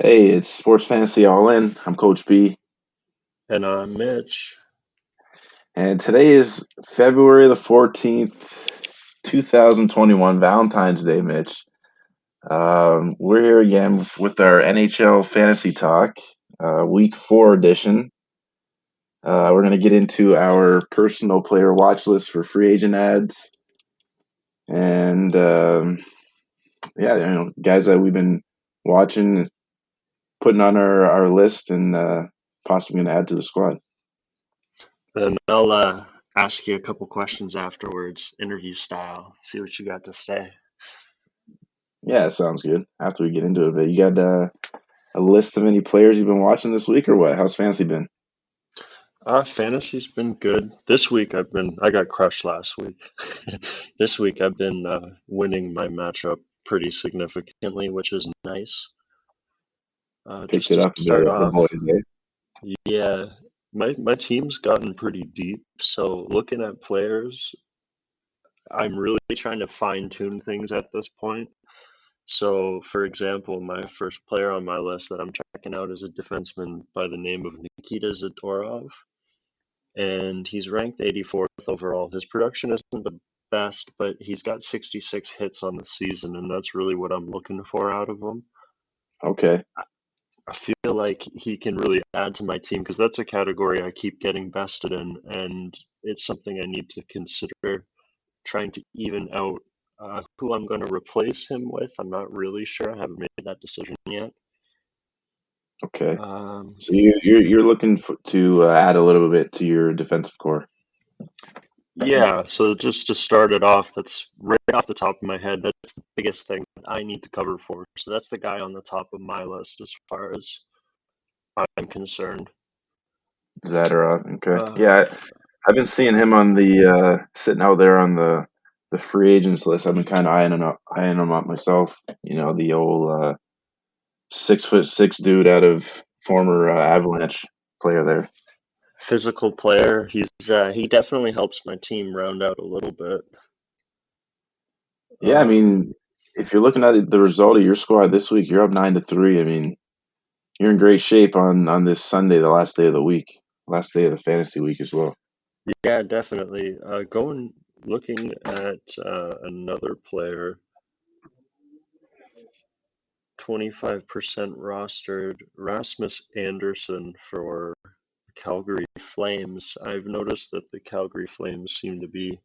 Hey, it's Sports Fantasy All In. I'm Coach B, And I'm Mitch. and today is February the 14th, 2021, Valentine's Day, Mitch. We're here again with our NHL Fantasy Talk, Week 4 edition. We're going to get into our personal player watch list for free agent ads, and guys that we've been watching, putting on our list, and possibly going to add to the squad. And I'll ask you a couple questions afterwards, interview style, see what you got to say. Yeah, sounds good. After we get into it, but you got a list of any players you've been watching this week, or what? How's fantasy been? Fantasy's been good. This week I got crushed last week. This week I've been winning my matchup pretty significantly, which is nice. Picked Just it to up start the off, boys, eh? yeah, my team's gotten pretty deep. So looking at players, I'm really trying to fine tune things at this point. So, for example, my first player on my list that I'm checking out is a defenseman by the name of Nikita Zadorov, and he's ranked 84th overall. His production isn't the best, but he's got 66 hits on the season, and that's really what I'm looking for out of him. Okay. I feel like he can really add to my team because that's a category I keep getting bested in, and it's something I need to consider trying to even out who I'm going to replace him with. I'm not really sure. I haven't made that decision yet. Okay. Um, So you're looking to add a little bit to your defensive core. yeah, so just to start it off, that's right off the top of my head. That's the biggest thing that I need to cover for. So that's the guy on the top of my list as far as I'm concerned. Zadorov. Okay. Uh, Yeah, I've been seeing him on the sitting out there on the free agents list. I've been kind of eyeing him up myself. You know, the old 6'6" dude out of former Avalanche player there. Physical player. He definitely helps my team round out a little bit. Yeah, I Um, mean, if you're looking at the result of your squad this week, you're up 9-3. I mean, you're in great shape on this Sunday, the last day of the week, last day of the fantasy week as well. yeah, definitely. Going looking at another player, 25% rostered, Rasmus Anderson for Calgary Flames. I've noticed that the Calgary Flames seem to be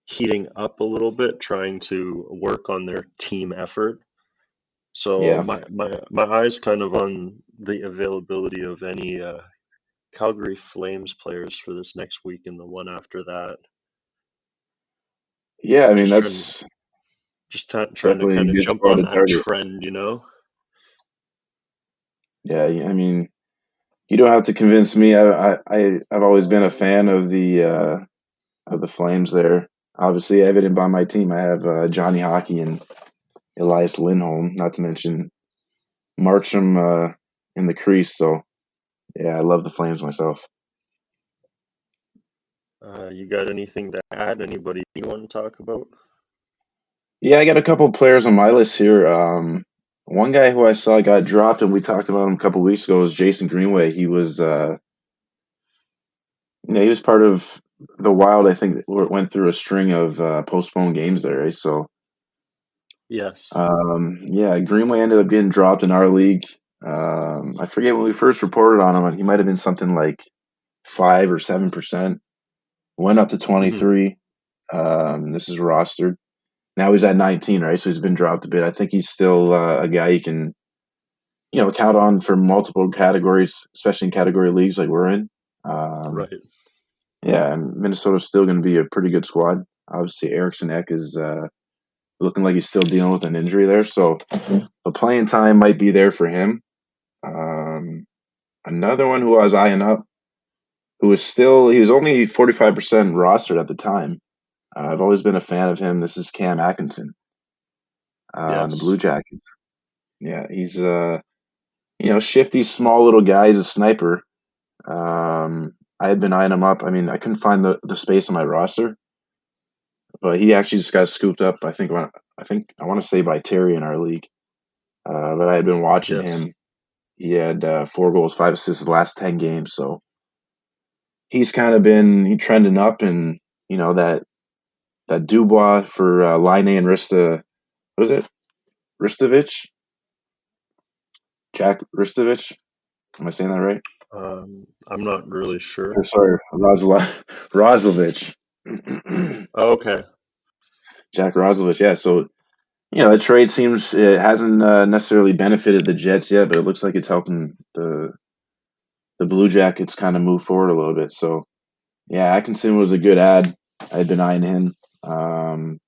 heating up a little bit, trying to work on their team effort. So Yeah, my eyes kind of on the availability of any Calgary Flames players for this next week and the one after that. yeah. I mean, Just trying that's trying to definitely a kind of good jump squad on to that target. trend, you know? Yeah, I mean, you don't have to convince me. I've always been a fan of the Flames. There, obviously evident by my team. I have Johnny Hockey and Elias Lindholm, not to mention Marcham in the crease. So yeah, I love the Flames myself. You got anything to add? Anybody you want to talk about? Yeah, I got a couple players on my list here. One guy who I saw got dropped, and we talked about him a couple weeks ago, was Jason Greenway. He was part of the Wild. I think went through a string of postponed games there, right? So, Yes. yeah, Greenway ended up getting dropped in our league. I forget when we first reported on him. He might have been something like 5 or 7%. Went up to Hmm. 23. This is rostered. Now he's at 19, right? So he's been dropped a bit. I think he's still a guy you can, count on for multiple categories, especially in category leagues like we're in. Um, Right. yeah, and Minnesota's still going to be a pretty good squad. Obviously, Eriksson Ek is looking like he's still dealing with an injury there, so the playing time might be there for him. Um, Another one who I was eyeing up, he was only 45% rostered at the time. I've always been a fan of him. This is Cam Atkinson on the Blue Yes. Jackets. Yeah, he's shifty, small little guy. He's a sniper. I had been eyeing him up. I mean, I couldn't find the space on my roster, but he actually just got scooped up. I think I want to say by Terry in our league. But I had been watching Yes. him. He had 4 goals, 5 assists his last 10 games. So he's kind of been trending up, and that Dubois for Line and Rista. What is it? Ristovich? Jack Ristovich? Am I saying that right? I'm not really sure. Or sorry, Roslovich. Oh, okay. Jack Roslovich. Yeah. So the trade seems it hasn't necessarily benefited the Jets yet, but it looks like it's helping the Blue Jackets kind of move forward a little bit. So yeah, Atkinson was a good ad. I had been eyeing him. Um,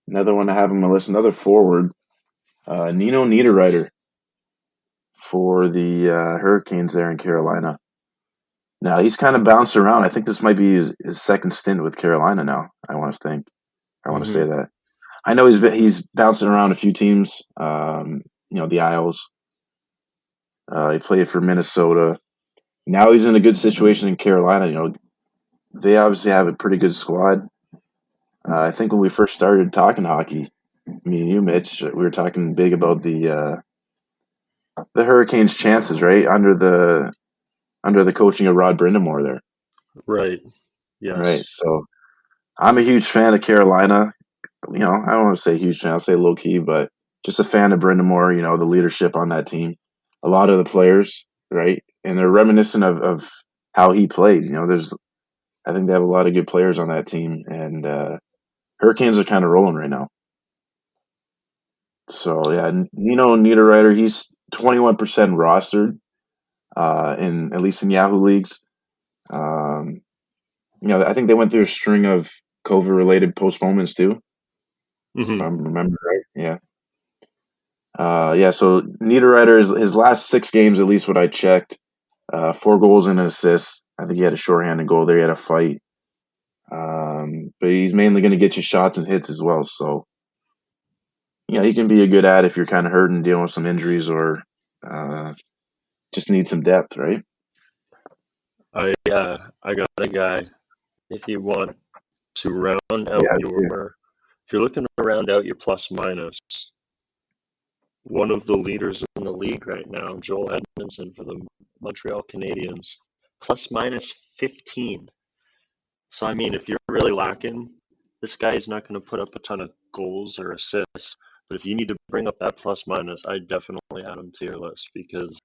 Another one I have on my list, another forward, Nino Niederreiter for the Hurricanes there in Carolina. Now he's kind of bounced around. I think this might be his second stint with Carolina now. I want to think. I want to say Hmm. that. I know he's bouncing around a few teams. The Isles. He played for Minnesota. Now he's in a good situation in Carolina. They obviously have a pretty good squad. I think when we first started talking hockey, me and you, Mitch, we were talking big about the Hurricanes' chances, right? Under the coaching of Rod Brindamore there. Right. Right. Yes. So I'm a huge fan of Carolina. I don't want to say huge fan, I'll say low key, but just a fan of Brindamore, the leadership on that team. A lot of the players, right? And they're reminiscent of how he played. I think they have a lot of good players on that team, and Hurricanes are kind of rolling right now. So yeah, Niederreiter, he's 21% rostered, in at least in Yahoo leagues. Um, I think they went through a string of COVID-related postponements too, if I Hmm. remember right. Yeah. Yeah, so Niederreiter, his last 6 games, at least what I checked, 4 goals and an assist. I think he had a shorthanded goal there. He had a fight. But he's mainly going to get you shots and hits as well. So, he can be a good ad if you're kind of hurting, dealing with some injuries, or uh, just need some depth, right? I got a guy. If you want to round out Yeah, your, yeah. if you're looking to round out your plus minus, one of the leaders in the league right now, Joel Edmondson for the Montreal Canadiens, plus minus 15. So I mean, if you're really lacking, this guy is not going to put up a ton of goals or assists. But if you need to bring up that plus minus, I definitely add him to your list because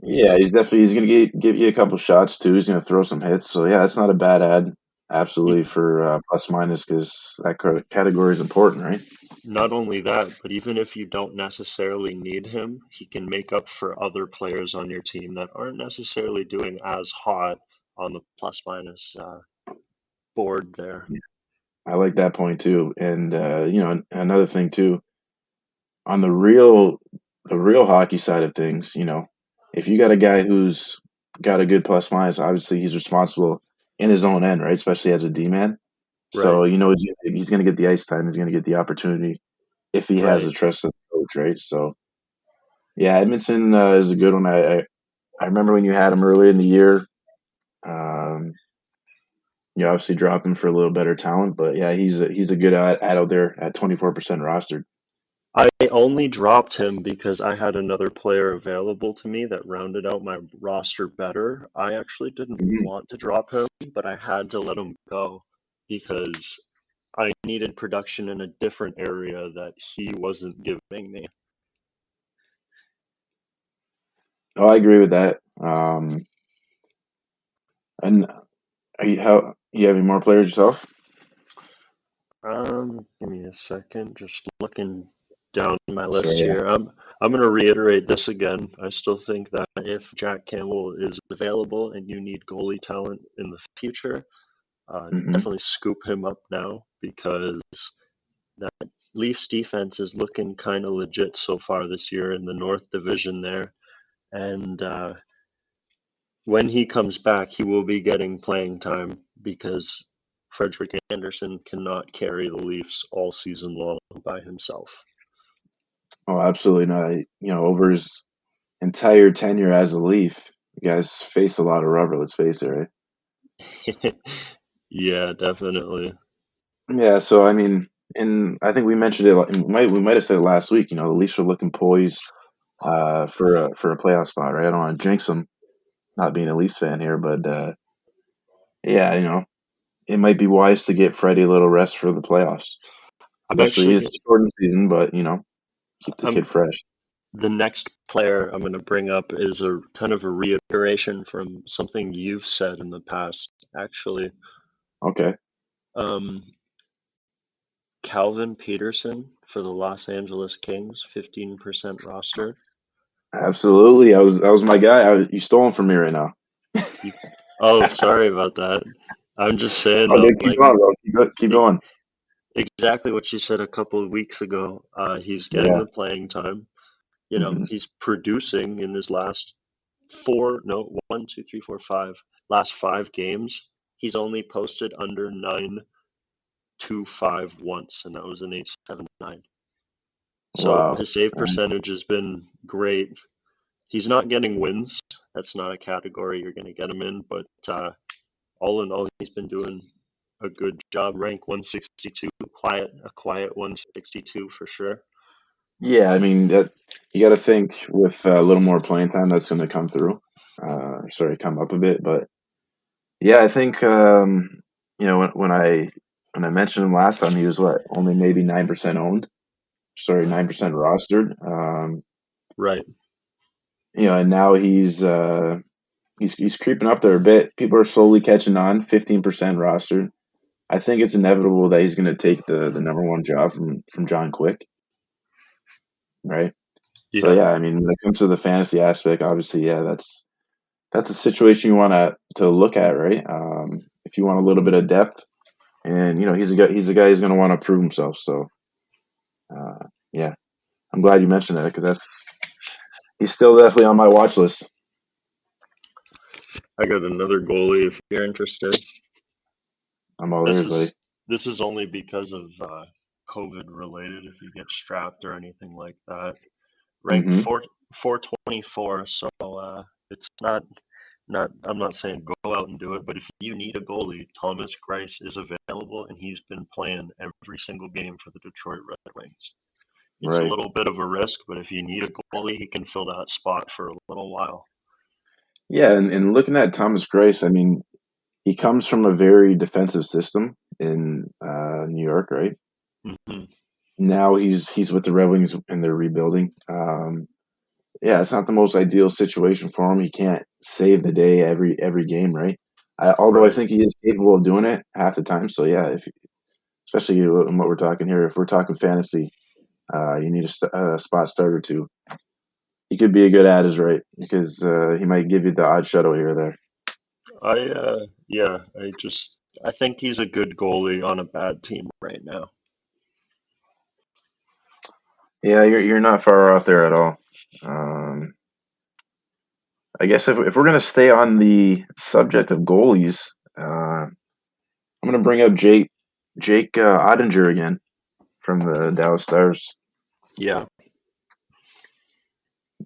Yeah, he's going to give you a couple shots too. He's going to throw some hits. So yeah, that's not a bad ad. Absolutely for plus minus because that category is important, right? not only that, but even if you don't necessarily need him, he can make up for other players on your team that aren't necessarily doing as hot on the plus minus board there. I like that point too. And another thing too, on the real hockey side of things, if you got a guy who's got a good plus minus, obviously he's responsible in his own end, right? Especially as a D man. Right, So he's going to get the ice time. He's going to get the opportunity if he has right. the trust of the coach, right? So yeah, Edmondson is a good one. I remember when you had him earlier in the year. Um, you obviously drop him for a little better talent, but yeah, he's a good ad out there at 24% rostered. I only dropped him because I had another player available to me that rounded out my roster better. I actually didn't Mhm. want to drop him, but I had to let him go because I needed production in a different area that he wasn't giving me. Oh, I agree with that. And how you have any more players yourself? Give me a second. Just looking down my list Sure. Yeah. here. I'm going to reiterate this again. I still think that if Jack Campbell is available and you need goalie talent in the future, Hmm. definitely scoop him up now because that Leafs defense is looking kind of legit so far this year in the North Division there. And when he comes back, he will be getting playing time because Frederick Anderson cannot carry the Leafs all season long by himself. Oh, absolutely not. Over his entire tenure as a Leaf, you guys faced a lot of rubber. Let's face it, right? Yeah, definitely. Yeah. So I mean, and I think we mentioned it. We might have said it last week. The Leafs are looking poised. for a playoff spot, right? I don't want to jinx them, not being a Leafs fan here, but yeah, it might be wise to get Freddie a little rest for the playoffs, I'm especially actually it's a shortened season, but keep the I'm kid fresh. the next player I'm going to bring up is a kind of a reiteration from something you've said in the past, actually. Okay, Um, Calvin Peterson for the Los Angeles Kings, 15% rostered. absolutely. That was my guy. You stole him from me right now. You, oh, sorry about that. I'm just saying Oh, though, good. Keep going, bro. Keep e- going. exactly what you said a couple of weeks ago. He's getting Yeah. the playing time. Hmm. He's producing in his last four, no, one, two, three, four, five, last 5 games. He's only posted under 9.25 once, and that was an 8.79. So Wow. his save percentage has been great. He's not getting wins. That's not a category you're going to get him in, but all in all, he's been doing a good job. Rank 162, a quiet 162 for sure. Yeah, I mean that you got to think with a little more playing time that's going to come through. Sorry, come up a bit, but yeah, I think when I mentioned him last time, he was what only maybe 9% owned. Sorry, 9% rostered. Right. And now he's creeping up there a bit. People are slowly catching on. 15% rostered. I think it's inevitable that he's going to take the number one job from John Quick, right? So Yeah. yeah, I mean, when it comes to the fantasy aspect, obviously, yeah, that's a situation you want to look at, right? If you want a little bit of depth, and he's a guy who's going to want to prove himself. So yeah, I'm glad you mentioned that because he's still definitely on my watch list. I got another goalie if you're interested. I'm all This ears, buddy. is this is only because of COVID related. If you get strapped or anything like that, ranked Hmm. 424. So it's not. I'm not saying go out and do it, but if you need a goalie, Thomas Greiss is available, and he's been playing every single game for the Detroit Red Wings. It's a Right. little bit of a risk, but if you need a goalie, he can fill that spot for a little while. Yeah, and looking at Thomas Grace, I mean, he comes from a very defensive system in New York, right? Hmm. Now he's with the Red Wings and they're rebuilding. Yeah, it's not the most ideal situation for him. He can't save the day every game, right? Although I Right. think he is capable of doing it half the time. So yeah, if especially in what we're talking here, if we're talking fantasy, you need a spot starter too. He could be a good ad, is right, because he might give you the odd shutout here or there. Yeah, I think he's a good goalie on a bad team right now. Yeah, you're not far off there at all. Um, I guess if we're gonna stay on the subject of goalies, I'm gonna bring up Jake Ottinger again from the Dallas Stars. Yeah.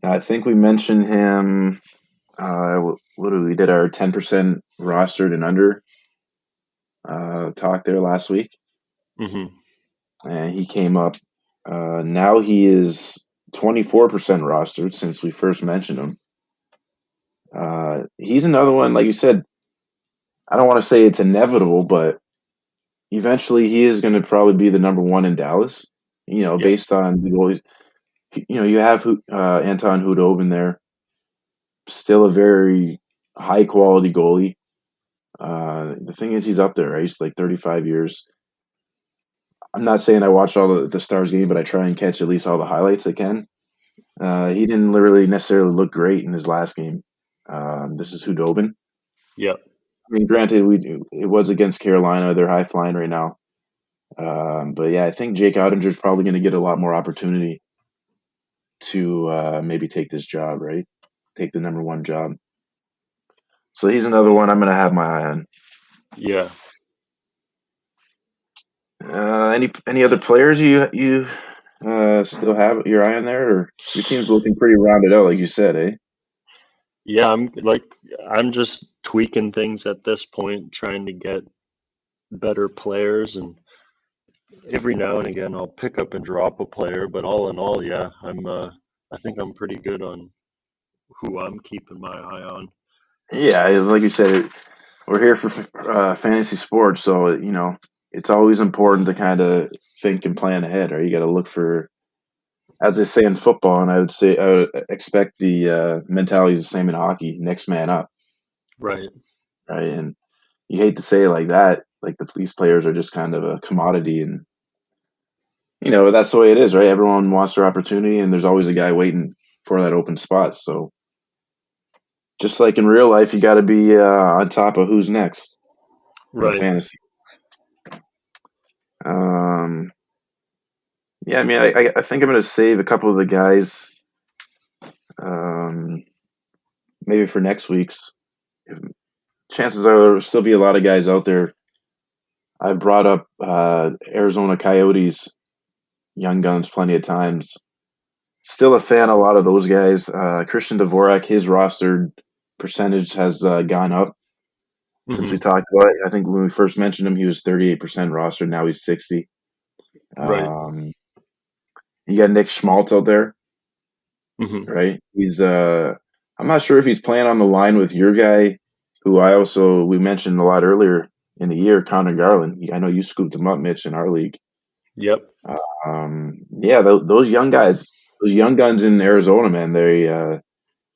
I think we mentioned him. What did we did our 10% rostered and under talk there last week, Hmm. and he came up. Now he is 24% rostered since we first mentioned him. He's another one, like you said. I don't want to say it's inevitable, but eventually he is going to probably be the number one in Dallas. Yep. Based on the goalies. You have Anton Hudobin there, still a very high quality goalie. The thing is, he's up there, right? He's like 35 years. I'm not saying I watched all the Stars game, but I try and catch at least all the highlights I can. He didn't really necessarily look great in his last game. This is Hudobin. Yep. I mean, granted, it was against Carolina. They're high flying right now. But yeah, I think Jake Ottinger is probably going to get a lot more opportunity to maybe take this job, right? Take the number one job. So he's another one I'm going to have my eye on. Yeah. Any other players you still have your eye on there, or your team's looking pretty rounded out, like you said, eh? Yeah, I'm just tweaking things at this point, trying to get better players, and every now and again I'll pick up and drop a player, but all in all, yeah, I'm I think I'm pretty good on who I'm keeping my eye on. Yeah, like you said, we're here for fantasy sports, so it's always important to kind of think and plan ahead, right? You got to look for, as they say in football, and I would expect the mentality is the same in hockey: next man up, Right. right? And you hate to say it like that, like the police players are just kind of a commodity, and that's the way it is, right? Everyone wants their opportunity, and there's always a guy waiting for that open spot. So just like in real life, you got to be on top of who's next in Right. fantasy. Um, yeah, I mean, I think I'm going to save a couple of the guys, um, maybe for next week's. If, chances are there'll still be a lot of guys out there. I brought up Arizona Coyotes young guns plenty of times. Still a fan of a lot of those guys. Christian Dvorak, his roster percentage has gone up since we Hmm. talked about it. I think when we first mentioned him, he was 38% roster. Now he's 60. Right. Um, you got Nick Schmaltz out there, Hmm. right? I'm not sure if he's playing on the line with your guy, who we mentioned a lot earlier in the year, Connor Garland. I know you scooped him up, Mitch, in our league. Yep. Yeah, those young guys, those young guns in Arizona, man, they're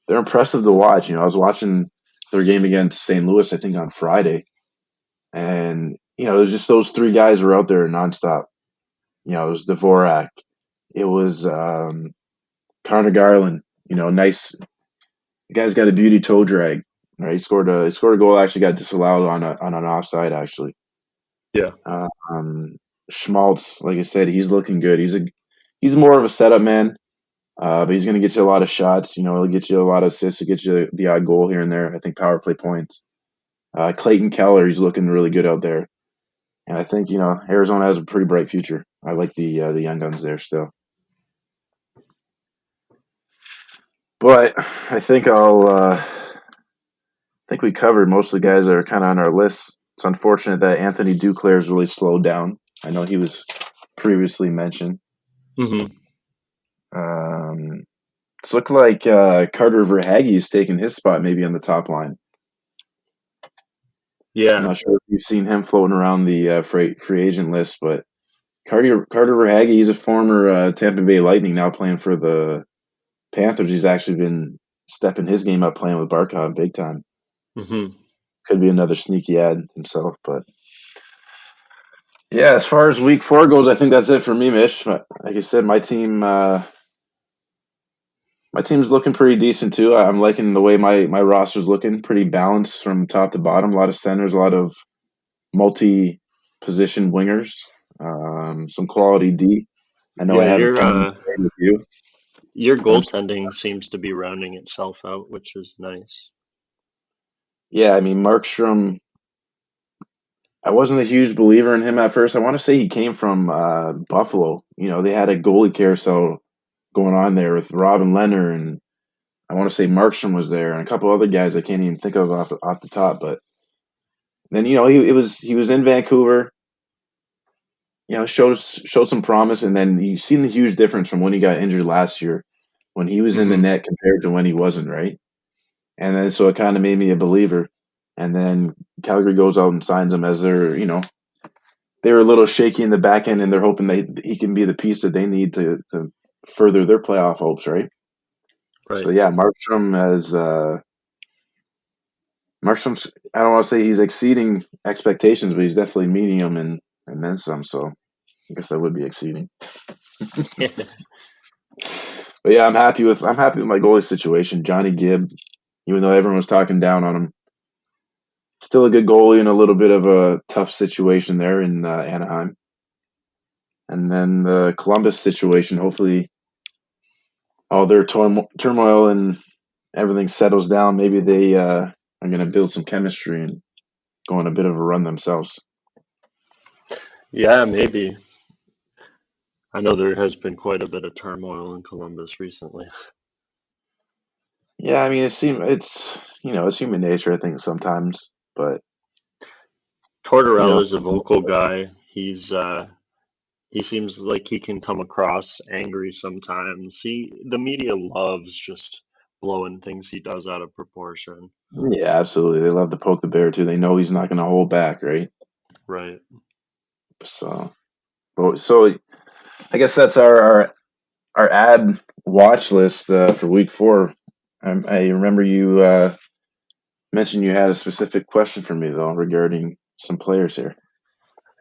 impressive to watch. I was watching their game against St. Louis, I think, on Friday, and there's just those three guys were out there nonstop. It was Dvorak, it was Connor Garland. Nice. The guy's got a beauty toe drag. Right, he scored a goal. Actually, got disallowed on an offside. Actually, Yeah. um, Schmaltz, like I said, he's looking good. He's more of a setup man. But he's going to get you a lot of shots. He'll get you a lot of assists. He'll get you the odd goal here and there. I think power play points. Clayton Keller, he's looking really good out there. And I think Arizona has a pretty bright future. I like the young guns there still. But I think we covered most of the guys that are kind of on our list. It's unfortunate that Anthony Duclair's really slowed down. I know he was previously mentioned. Hmm. Um, it's looked like Carter Verhaeghe's taking his spot maybe on the top line. I'm Yeah. not sure if you've seen him floating around the free agent list, but Carter Verhaeghe, he's a former Tampa Bay Lightning, now playing for the Panthers. He's actually been stepping his game up, playing with Barkov big time. Hmm. Could be another sneaky ad himself, but yeah. As far as week 4 goes, I think that's it for me, Mitch. But like I said, my team's looking pretty decent too. I'm liking the way my roster's looking, pretty balanced from top to bottom. A lot of centers, a lot of multi-position wingers, some quality D. I know I Yeah. have a Your team with you. your I'm, goaltending seems to be rounding itself out, which is nice. yeah, I mean Markstrom. I wasn't a huge believer in him at first. I want to say he came from Buffalo. They had a goalie carousel going on there with Robin Leonard, and I want to say Markstrom was there, and a couple other guys I can't even think of off the top. But then he was in Vancouver. Showed some promise, and then you've seen the huge difference from when he got injured last year, when he was in the Hmm. net compared to when he wasn't, right? And then so it kind of made me a believer. And then Calgary goes out and signs him as they were a little shaky in the back end, and they're hoping he can be the piece that they need to further their playoff hopes, right? So Right. yeah, Markstrom's, I don't want to say he's exceeding expectations, but he's definitely meeting them and then some. So I guess that would be exceeding. But yeah, I'm happy with my goalie situation. Johnny Gibb, even though everyone was talking down on him, still a good goalie in a little bit of a tough situation there in Anaheim. And then the Columbus situation, hopefully all their turmoil and everything settles down. Maybe they are going to build some chemistry and go on a bit of a run themselves. Yeah, maybe. I know there has been quite a bit of turmoil in Columbus recently. Yeah, I mean, it's human nature, I think, sometimes. But Tortorella's a vocal guy. He seems like he can come across angry sometimes. The media loves just blowing things he does out of proportion. Yeah, absolutely. They love to poke the bear too. They know he's not going to hold back, right? Right. So, so I guess that's our ad watch list for week 4. I remember you mentioned you had a specific question for me though regarding some players here.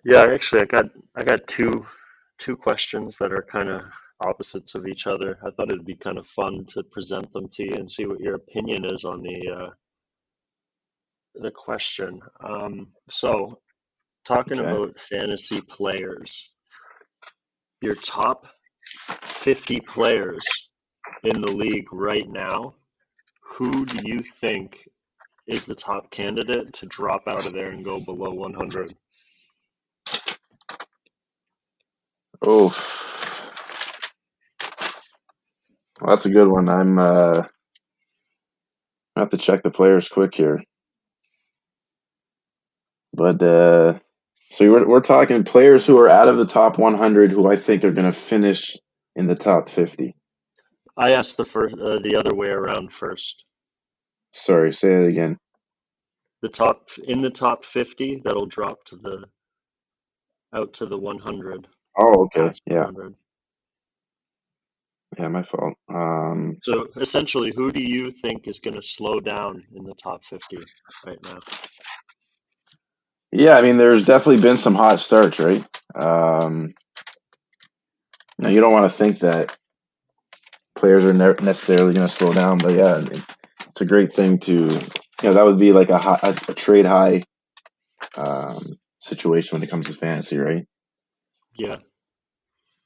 Yeah, actually, I got two questions that are kind of opposites of each other. I thought it'd be kind of fun to present them to you and see what your opinion is on the question. So talking Okay. about fantasy players, your top 50 players in the league right now, who do you think is the top candidate to drop out of there and go below 100? Oh, well, that's a good one. I have to check the players quick here, but so we're talking players who are out of the top 100 who I think are going to finish in the top 50. I asked the other way around first. Sorry, say it again. The top 50 that'll drop to the out to the 100, Oh, okay. past Yeah. 100. Yeah, my fault. So essentially, who do you think is going to slow down in the top 50 right now? Yeah, I mean, there's definitely been some hot starts, right? Um, Now you don't want to think that players are necessarily going to slow down, but yeah, I mean, it's a great thing to, that would be like a trade high um, situation when it comes to fantasy, right? Yeah.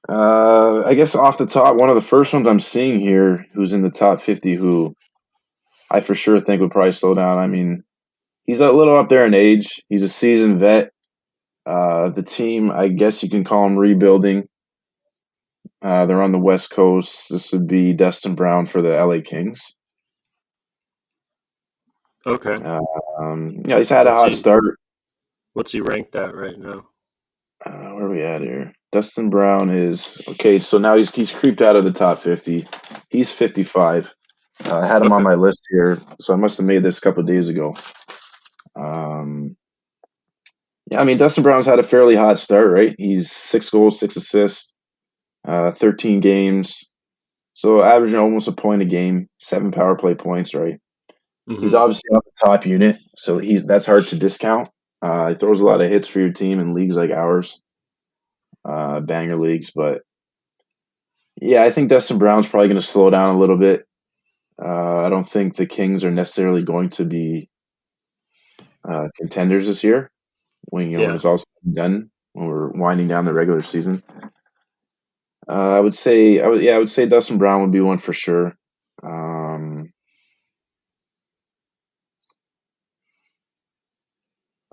I guess off the top, one of the first ones I'm seeing here, who's in the top 50, who I for sure think would probably slow down. I mean, he's a little up there in age. He's a seasoned vet. The team, I guess you can call him rebuilding. They're on the West Coast. This would be Dustin Brown for the LA Kings. Okay. Uh, he's had a What's hot he start. what's he ranked at right now? Where are we at here? Dustin Brown is okay. So now he's creeped out of the top 50. He's 55. I had him on Okay. my list here, so I must have made this a couple of days ago. Um, yeah, I mean Dustin Brown's had a fairly hot start, right? He's 6 goals, 6 assists, 13 games, so averaging almost a point a game, 7 power play points, right? He's Hmm. obviously on the top unit, so that's hard to discount. He throws a lot of hits for your team in leagues like ours, banger leagues. But yeah, I think Dustin Brown's probably going to slow down a little bit. I don't think the Kings are necessarily going to be contenders this year. When Yeah. it's all said and done, when we're winding down the regular season, I would say Dustin Brown would be one for sure. Um,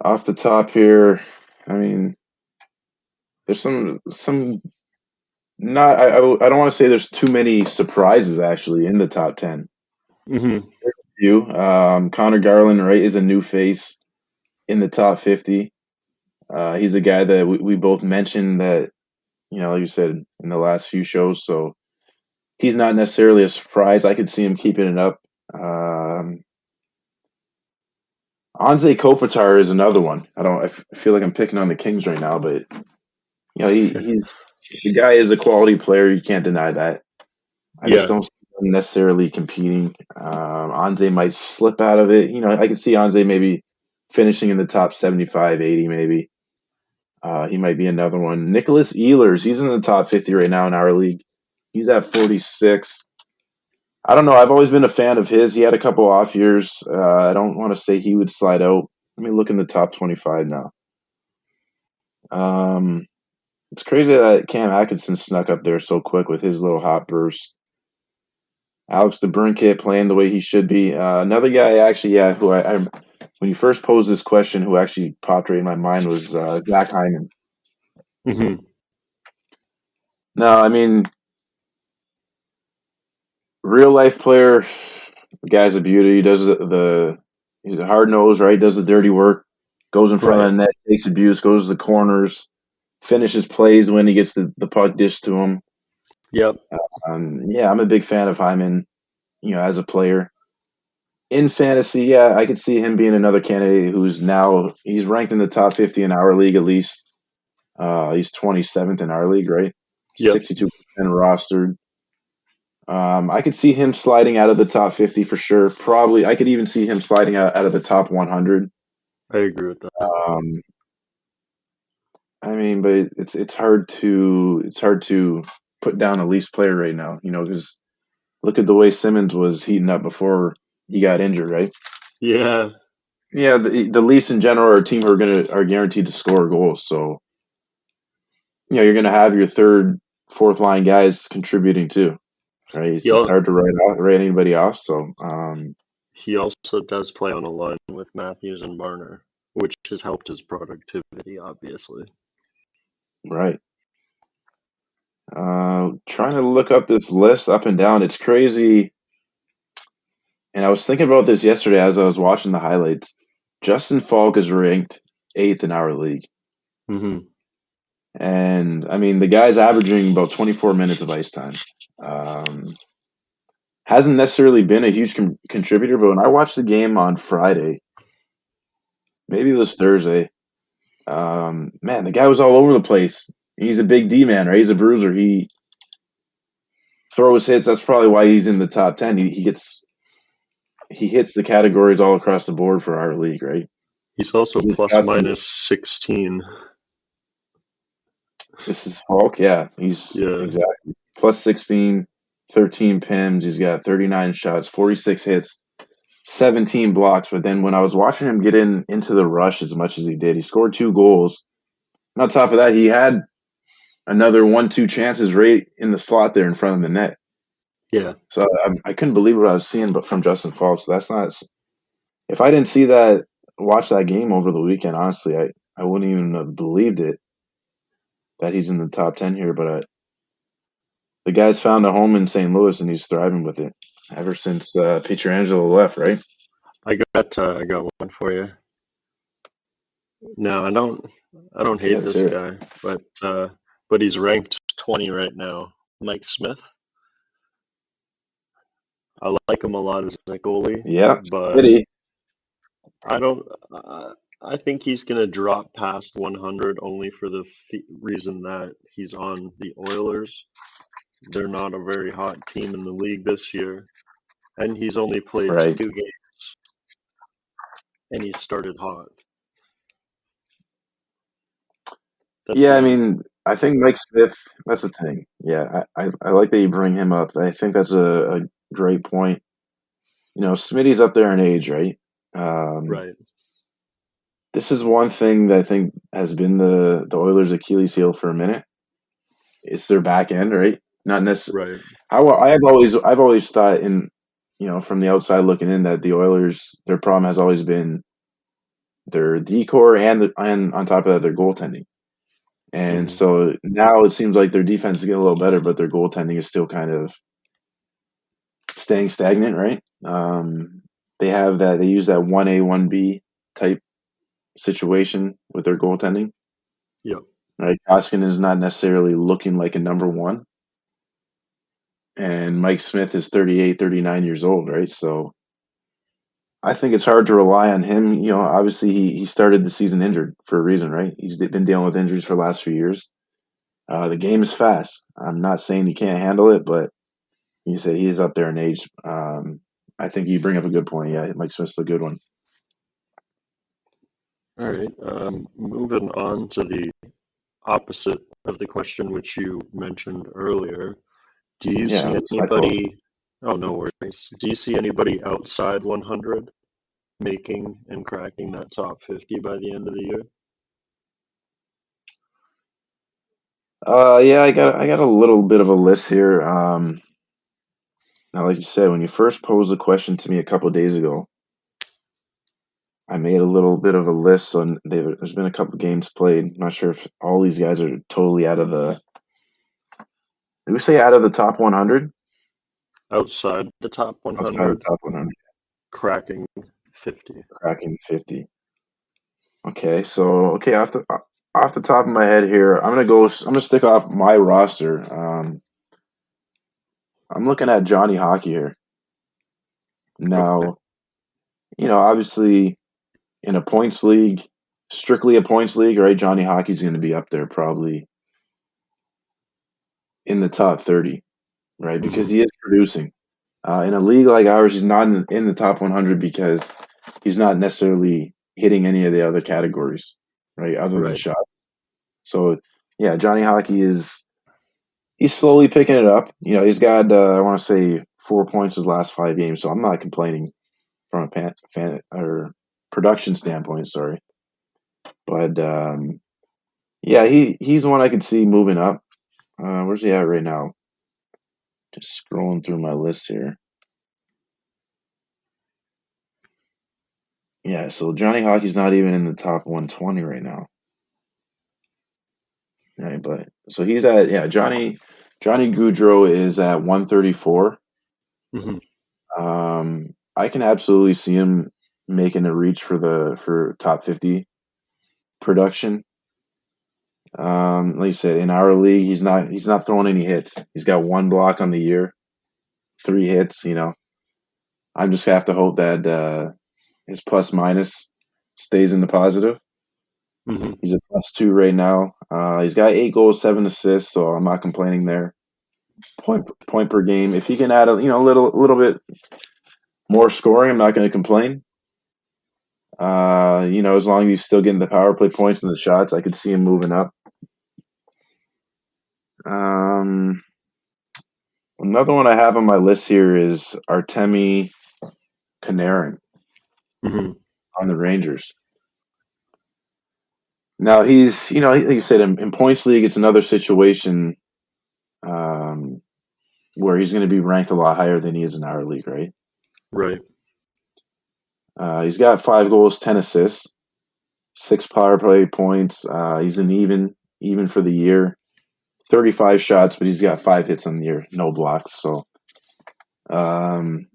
Off the top here, I mean, there's some not I don't want to say there's too many surprises actually in the top 10. Hmm. You Connor Garland, right, is a new face in the top 50. He's a guy that we both mentioned that, like you said in the last few shows, so he's not necessarily a surprise. I could see him keeping it up. um, Anze Kopitar is another one. I feel like I'm picking on the Kings right now, but he's the guy is a quality player. You can't deny that. I just Yeah. don't see them necessarily competing. Anze might slip out of it. I can see Anze maybe finishing in the top 75, 80 maybe. He might be another one. Nicholas Ehlers, he's in the top 50 right now in our league. He's at 46. I don't know. I've always been a fan of his. He had a couple off years. I don't want to say he would slide out. Let me look in the top 25 now. Um, it's crazy that Cam Atkinson snuck up there so quick with his little hot burst. Alex DeBrincat playing the way he should be. Another guy, actually, yeah, who I when you first posed this question, who actually popped right in my mind was Zach Hyman. Hmm. No, I mean, real life player, the guy's a beauty. He does he's a hard nose, right? Does the dirty work, goes in front of Right. the net, takes abuse, goes to the corners. finishes plays when he gets the puck dished to him. Yep. Yeah, I'm a big fan of Hyman, as a player. In fantasy, yeah, I could see him being another candidate he's ranked in the top 50 in our league at least. He's 27th in our league, right? Yep. 62% rostered. I could see him sliding out of the top 50 for sure. Probably, I could even see him sliding out of the top 100. I agree with that. Um, I mean, but it's hard to put down a Leafs player right now, because look at the way Simmons was heating up before he got injured, right? Yeah. Yeah, the Leafs in general are a team who are guaranteed to score goals. So you're gonna have your third, fourth line guys contributing too, right? He It's al- hard to write anybody off. So he also does play on a line with Matthews and Marner, which has helped his productivity, obviously. right. Trying to look up this list up and down. It's crazy. And I was thinking about this yesterday as I was watching the highlights. Justin Falk is ranked eighth in our league. Hmm. And I mean, the guy's averaging about 24 minutes of ice time. Um, hasn't necessarily been a huge contributor, but when I watched the game on Friday, maybe it was Thursday, man, the guy was all over the place. He's a big D man, right? He's a bruiser. He throws hits. That's probably why he's in the top 10. He hits the categories all across the board for our league, right? He's also He hits plus shots. minus 16. This is Falk. Yeah, he's Yeah. exactly plus 16, 13 pims. He's got 39 shots, 46 hits, 17 blocks. But then when I was watching him get into the rush as much as he did, he scored 2 goals. And on top of that, he had another 1-2 chances right in the slot there in front of the net. Yeah. So I couldn't believe what I was seeing, but from Justin Falk. So that's not. If I didn't see that, watch that game over the weekend, honestly, I wouldn't even have believed it that he's in the top 10 here. But the guy's found a home in St. Louis and he's thriving with it ever since Pietrangelo left, right? I got one for you. No, I don't Yeah, hate let's this hear it. guy, but he's ranked 20 right now. Mike Smith. I like him a lot as a goalie, Yeah, but Smitty. I don't. I think he's gonna drop past 100 only for the reason that he's on the Oilers. They're not a very hot team in the league this year, and he's only played Right. 2 games, and he started hot. That's Yeah, the I only. mean, I think Mike Smith, that's the thing. Yeah, I like that you bring him up. I think that's a great point. Smitty's up there in age, right? Um, Right, this is one thing that I think has been the Oilers' Achilles heel for a minute. It's their back end, right? Not necessarily. right. I've always thought from the outside looking in that the Oilers their problem has always been their decor and on top of that their goaltending. And Hmm. so now it seems like their defense is getting a little better, but their goaltending is still kind of staying stagnant, right? They use that 1A 1B type situation with their goaltending. Yep. Right, Koskin is not necessarily looking like a number one, and Mike Smith is 38, 39 years old, right? So I think it's hard to rely on him. Obviously he started the season injured for a reason, right? He's been dealing with injuries for the last few years. The game is fast. I'm not saying he can't handle it, but you said he is up there in age. I think you bring up a good point. Yeah, Mike Smith's a good one. All right. Moving on to the opposite of the question which you mentioned earlier. Do you Yeah, see it's my fault. anybody? Oh, no worries. Do you see anybody outside 100 making and cracking that top 50 by the end of the year? Yeah, I got a little bit of a list here. Now, like you said, when you first posed the question to me a couple of days ago, I made a little bit of a list. So there's been a couple of games played. I'm not sure if all these guys are totally out of the. Did we say out of the top 100? Outside the top Outside the 100, top 100, cracking 50. cracking 50. Okay, so okay, Off the top of my head here, I'm gonna go. I'm gonna stick off my roster. I'm looking at Johnny Hockey here. Okay. Now, obviously in a points league, strictly a points league, right? Johnny Hockey's going to be up there probably in the top 30, right? Because Hmm. he is producing. In a league like ours, he's not in the top 100 because he's not necessarily hitting any of the other categories, right? Other than Right. shots. So, yeah, Johnny Hockey he's slowly picking it up. He's got I want to say 4 points his last 5 games, so I'm not complaining from a fan or production standpoint. Sorry, but yeah, he's one I could see moving up. Where's he at right now? Just scrolling through my list here. Yeah, so Johnny Hockey's not even in the top 120 right now. Right, but so he's at Johnny Goudreau is at 134. Hmm. I can absolutely see him making a reach for top 50 production. Like you said, in our league, he's not throwing any hits. He's got one block on the year, 3 hits. I'm just gonna have to hope that his plus minus stays in the positive. Hmm. He's a +2 right now. He's got 8 goals, 7 assists, so I'm not complaining there. Point per game. If he can add a little bit more scoring, I'm not going to complain. As long as he's still getting the power play points and the shots, I could see him moving up. Um, Another one I have on my list here is Artemi Panarin Hmm. on the Rangers. Now he's, like you said, in points league, it's another situation um, where he's going to be ranked a lot higher than he is in our league, right? Right. He's got 5 goals, 10 assists, 6 power play points. He's an even for the year. 35 shots, but he's got 5 hits on the year, no blocks. So, um,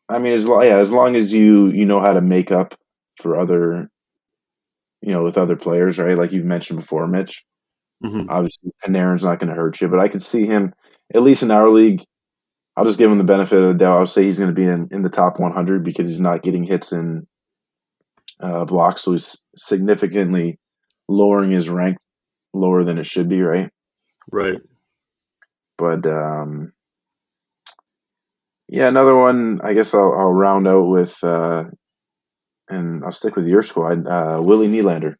I mean, as long as you know how to make up for other, with other players, right? Like you've mentioned before, Mitch. Hmm. Obviously, Panarin's not going to hurt you, but I could see him at least in our league. I'll just give him the benefit of the doubt. I'll say he's going to be in the top 100 because he's not getting hits in blocks, so he's significantly lowering his rank lower than it should be, right? Right. But yeah, another one. I guess I'll round out with, and I'll stick with your squad. Willie Nylander.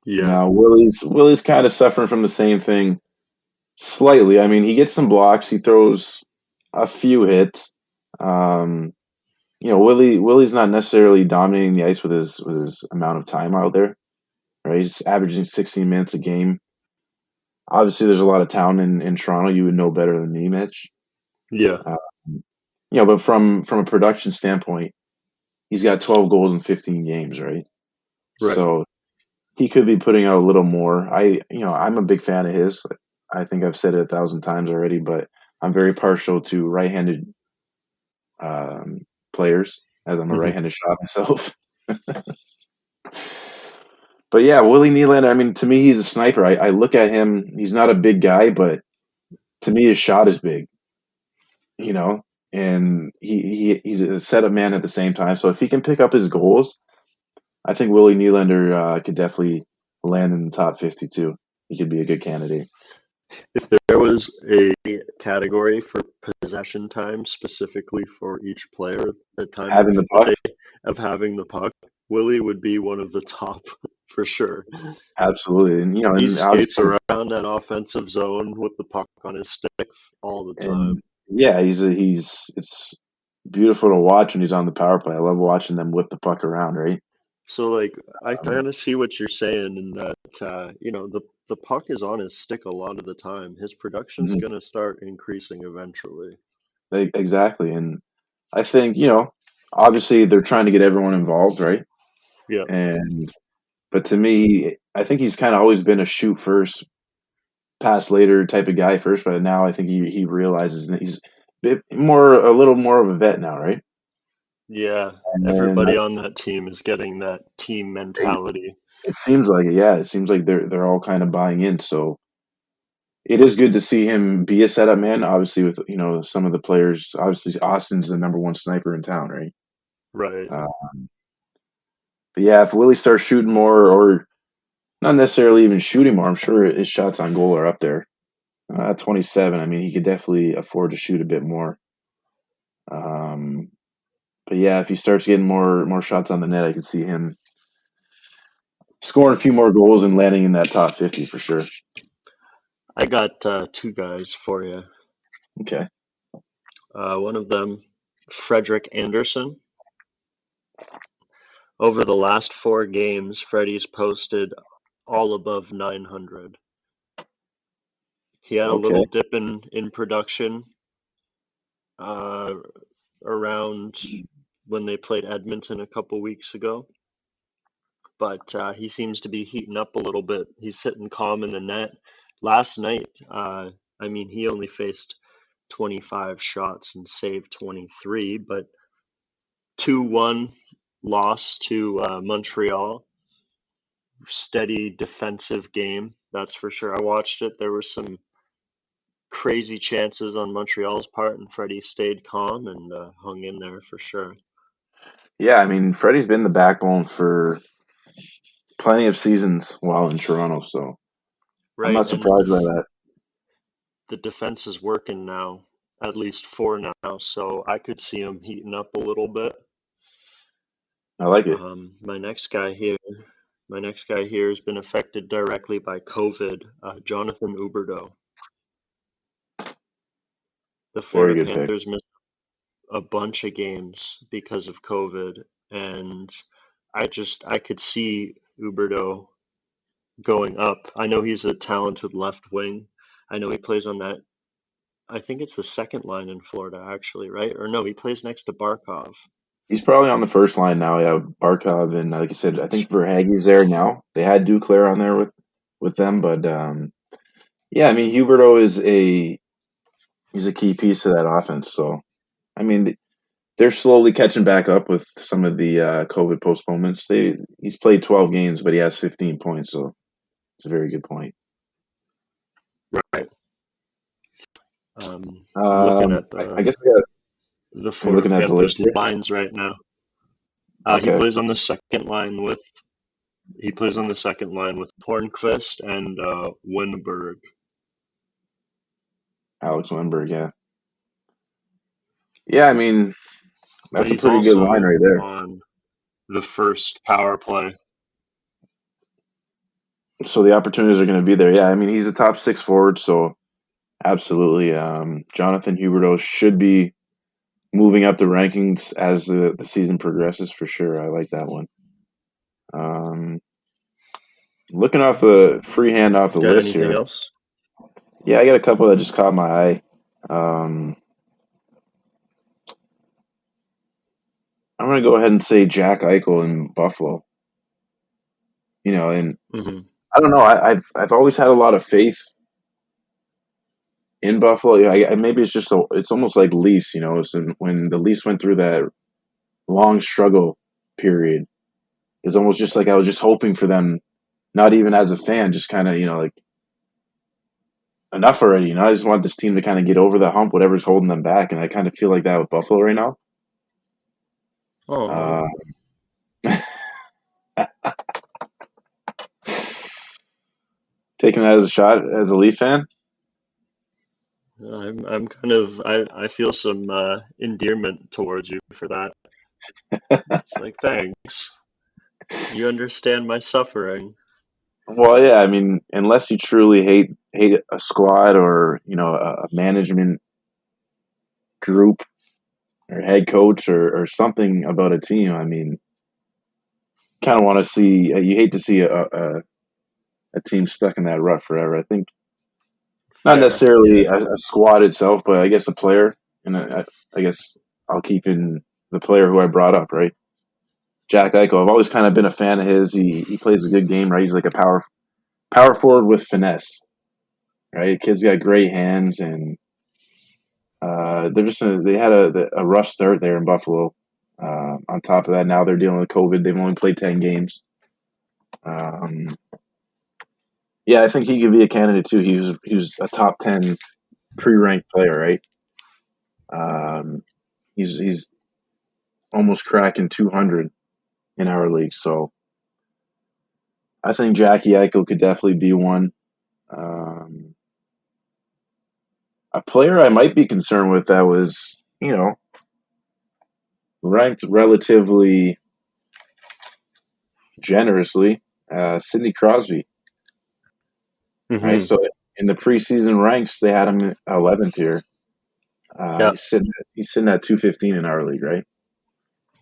Yeah. Now Willie's kind of suffering from the same thing slightly. I mean, he gets some blocks. He throws a few hits. Um, Willie's not necessarily dominating the ice with his amount of time out there. Right, he's averaging 16 minutes a game. Obviously, there's a lot of talent in Toronto. You would know better than me, Mitch. Yeah. Uh, but from a production standpoint, he's got 12 goals in 15 games, right? Right. So he could be putting out a little more. I'm a big fan of his. I think I've said it 1,000 times already, but I'm very partial to right-handed um, players, as I'm a Hmm. right-handed shot myself. But yeah, Willie Nylander. I mean, to me, he's a sniper. I look at him. He's not a big guy, but to me, his shot is big. You know, and he's a setup man at the same time. So if he can pick up his goals, I think Willie Nylander could definitely land in the top 50 too. He could be a good candidate. If there was a category for possession time specifically for each player, the time Having the puck, of having the puck, Willie would be one of the top for sure. absolutely, and He and skates obviously, around that offensive zone with the puck on his stick all the and time. yeah, he's it's beautiful to watch when he's on the power play. I love watching them whip the puck around, right? So like I Um, kind of see what you're saying in that the puck is on his stick a lot of the time. His production's mhm, gonna start increasing eventually. exactly, and I think obviously they're trying to get everyone involved, right? Yeah. And but to me, I think he's kind of always been a shoot first, pass later type of guy first. But now I think he realizes that he's a little more of a vet now, right? Yeah, and everybody on that team is getting that team mentality. it seems like it. Yeah, it seems like they're all kind of buying in. So it is good to see him be a setup man. Obviously, with some of the players. Obviously, Austin's the number one sniper in town, right? Right. Uh, but yeah, if Willie starts shooting more, or not necessarily even shooting more, I'm sure his shots on goal are up there. At 27, I mean, he could definitely afford to shoot a bit more. Um, but yeah, if he starts getting more shots on the net, I could see him scoring a few more goals and landing in that top 50 for sure. I got two guys for you. Okay. One of them, Frederick Anderson. Over the last 4 games, Freddie's posted all above 900. He had a Okay. little dip in production uh, around when they played Edmonton a couple weeks ago, but he seems to be heating up a little bit. He's sitting calm in the net. Last night, I mean, he only faced 25 shots and saved 23, but 2-1 loss to Montreal. Steady defensive game, that's for sure. I watched it. There were some crazy chances on Montreal's part, and Freddie stayed calm and hung in there for sure. Yeah, I mean, Freddie's been the backbone for plenty of seasons while in Toronto, so I'm Right, not and the surprised by that. the defense is working now, at least for now. So I could see him heating up a little bit. I like it. My next guy here, my next guy here has been affected directly by COVID. Jonathan Huberdeau. The Very Florida good pick. Panthers missed a bunch of games because of COVID, and I could see Huberdeau going up. I know he's a talented left wing. I know he plays on that. I think it's the second line in Florida, actually, right? Or no, he plays next to Barkov. He's probably on the first line now. Yeah, Barkov and like I said, I think Verhaeghe's there now. They had Duclair on there with them, but yeah, I mean Huberto is a he's a key piece to that offense. So I mean they're slowly catching back up with some of the COVID postponements. He's played 12 games, but he has 15 points, so it's a very good point. Right. I'm looking at I guess the are you Florida looking at the Panthers list here? lines right now. He Okay, plays on the second line with Hornqvist and Winberg, Alex Wimberg. Yeah, yeah. I mean but that's a he's pretty good line also right there. on the first power play. So the opportunities are going to be there. Yeah, I mean he's a top six forward, so absolutely. Jonathan Huberto should be moving up the rankings as the season progresses for sure. I like that one. Um, looking off the freehand off the Got list anything here. else? Yeah, I got a couple that just caught my eye. Um, I'm going to go ahead and say Jack Eichel in Buffalo. And Hmm. I don't know. I've always had a lot of faith in Buffalo. Maybe it's just it's almost like Leafs. When the Leafs went through that long struggle period, it's almost just like I was just hoping for them. Not even as a fan, just kind of like enough already. I just want this team to kind of get over the hump, whatever's holding them back, and I kind of feel like that with Buffalo right now. Oh Uh, no, taking that as a shot as a Leaf fan. I'm kind of I feel some endearment towards you for that. It's like thanks. You understand my suffering. Well, yeah, I mean, unless you truly hate a squad or a management group or head coach or something about a team, I mean, kind of want to see. You hate to see a team stuck in that rut forever. I think not Fair, necessarily yeah. a squad itself, but I guess a player, and I guess I'll keep in the player who I brought up, right? Jack Eichel. I've always kind of been a fan of his. He plays a good game, right? He's like a power forward with finesse, right? Kid's got great hands, and they had a rough start there in Buffalo. On top of that, now they're dealing with COVID. They've only played 10 games. Yeah, I think he could be a candidate too. He was a top 10 pre-ranked player, right? He's almost cracking 200 in our league, so I think Jackie Eichel could definitely be one. Um, a player I might be concerned with that was, ranked relatively generously, Sidney Crosby, right? Hmm. So in the preseason ranks, they had him 11th here. Yeah. He's sitting at 215 in our league, right? Uh,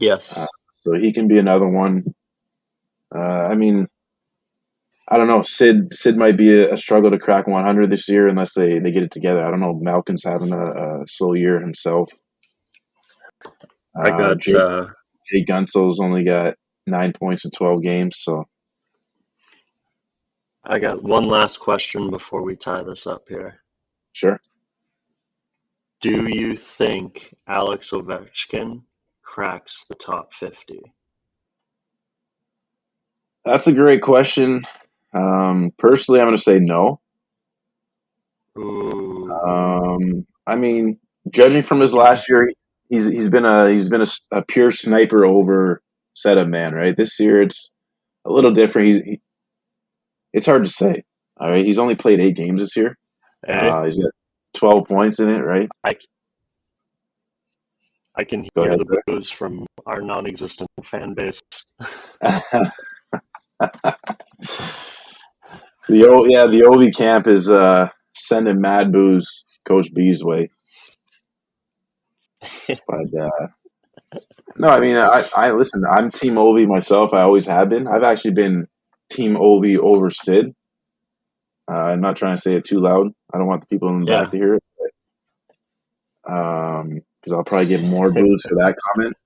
Yes. so he can be another one. I mean, I don't know. Sid might be a struggle to crack 100 this year unless they get it together. I don't know. Malkin's having a slow year himself. I got Jay Gunsel's only got 9 points in 12 games. So I got one last question before we tie this up here. sure, Do you think Alex Ovechkin cracks the top 50? that's a great question. Personally, I'm going to say no. Ooh. I mean, judging from his last year, he's been a pure sniper over setup man, right? This year it's a little different. It's hard to say. All right, he's only played 8 games this year. Hey, He's got 12 points in it, right? I, I can Go hear ahead, the boos from our non-existent fan base. sir. The Ovi camp is sending mad booze Coach B's way, but no, I mean, I listen. I'm Team Ovi myself. I always have been. I've actually been Team Ovi over Sid. I'm not trying to say it too loud. I don't want the people in the back Yeah. to hear it, because I'll probably get more booze for that comment.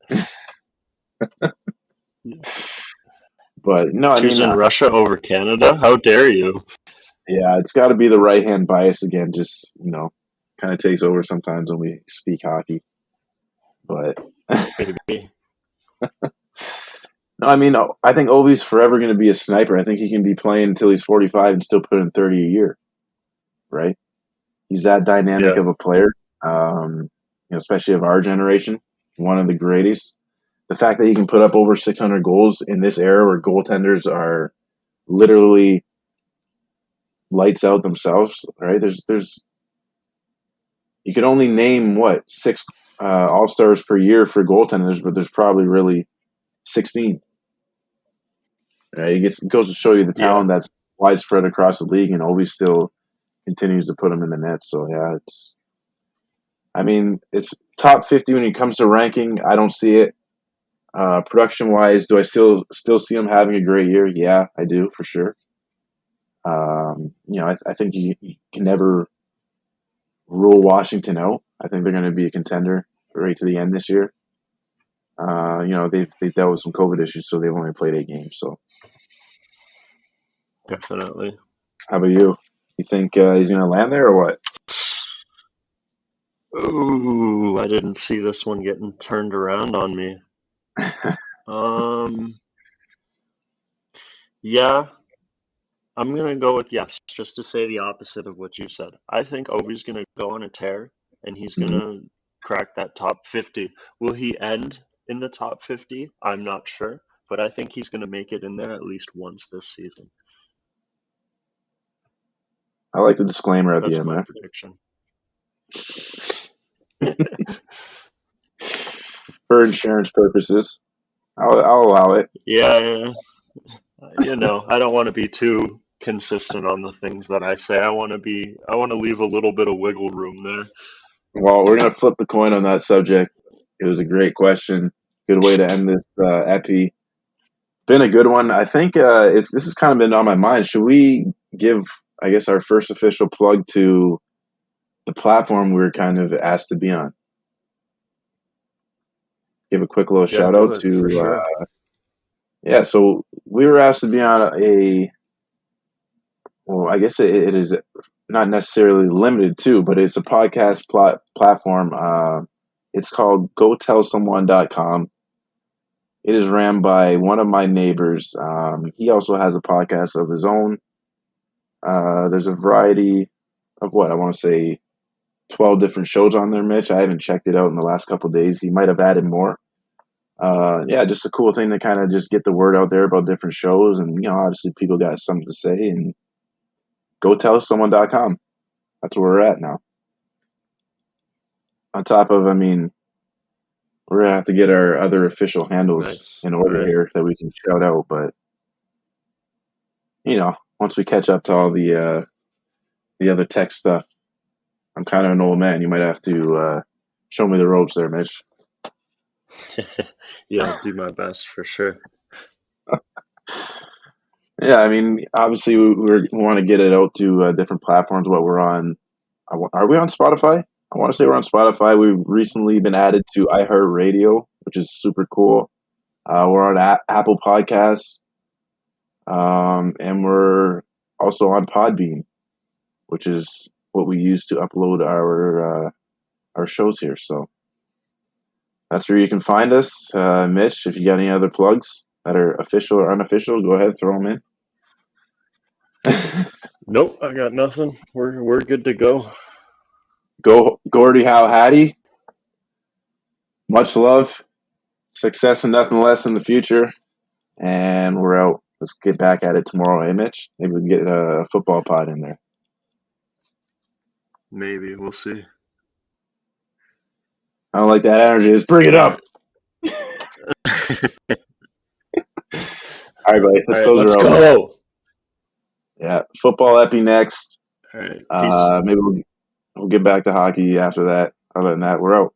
But no, I mean, Choosing Russia over Canada? How dare you? yeah, it's got to be the right hand bias again. Just kind of takes over sometimes when we speak hockey. But Maybe. no, I mean, I think Ovi's forever going to be a sniper. I think he can be playing until he's 45 and still put in 30 a year, right? He's that dynamic Yeah. of a player, especially of our generation, one of the greatest. The fact that he can put up over 600 goals in this era where goaltenders are literally lights out themselves, right? There's you can only name what 6 All Stars per year for goaltenders, but there's probably really 16. Right? It goes to show you the Yeah. talent that's widespread across the league, and Ovi still continues to put them in the net. So yeah, I mean, it's top 50 when it comes to ranking. I don't see it. Production wise, do I still see him having a great year? Yeah, I do for sure. I think you can never rule Washington out. I think they're going to be a contender right to the end this year. They've dealt with some COVID issues, so they've only played 8 games. So, Definitely. how about you? You think he's going to land there or what? Ooh, I didn't see this one getting turned around on me. Um, yeah, I'm gonna go with yes, just to say the opposite of what you said. I think Obi's gonna go on a tear and he's Mhm. gonna crack that top 50. Will he end in the top 50? I'm not sure, but I think he's gonna make it in there at least once this season. I like the disclaimer at the That's end my there. prediction. For insurance purposes, I'll allow it. Yeah, I don't want to be too consistent on the things that I say. I want to leave a little bit of wiggle room there. Well, we're going to flip the coin on that subject. It was a great question. Good way to end this epi. Been a good one. I think this has kind of been on my mind. Should we give, I guess, our first official plug to the platform we were kind of asked to be on? Give a quick little Yeah, shout do out it for to, sure. yeah. So we were asked to be on well, I guess it is not necessarily limited to, but it's a podcast platform. It's called GoTellSomeone.com. It is ran by one of my neighbors. He also has a podcast of his own. There's a variety of what I want to say 12 different shows on there, Mitch. I haven't checked it out in the last couple of days. He might have added more. Yeah, just a cool thing to kind of just get the word out there about different shows. And, obviously people got something to say, and gotellsomeone.com. That's where we're at now. On top of, we're going to have to get our other official handles Nice. in All order right. here that we can shout out. But, once we catch up to all the other tech stuff, I'm kind of an old man. You might have to show me the ropes there, Mitch. Yeah, I'll do my best for sure. Yeah, obviously we want to get it out to different platforms. What we're on, are we on Spotify? I want to say we're on Spotify. We've recently been added to iHeartRadio, which is super cool. We're on Apple Podcasts, and we're also on Podbean, which is what we use to upload our shows here. So that's where you can find us. Mitch, if you got any other plugs that are official or unofficial, go ahead, throw them in. Nope, I got nothing. We're good to go. Go, Gordie Howe Hattie. Much love, success, and nothing less in the future. And we're out. Let's get back at it tomorrow, eh, Mitch? Maybe we can get a football pod in there. Maybe we'll see. I don't like that energy. Let's bring it All up. right. All right, buddy. All Let's right, close let's her out. go. Yeah, football epi next. All right, peace. Maybe we'll get back to hockey after that. Other than that, we're out.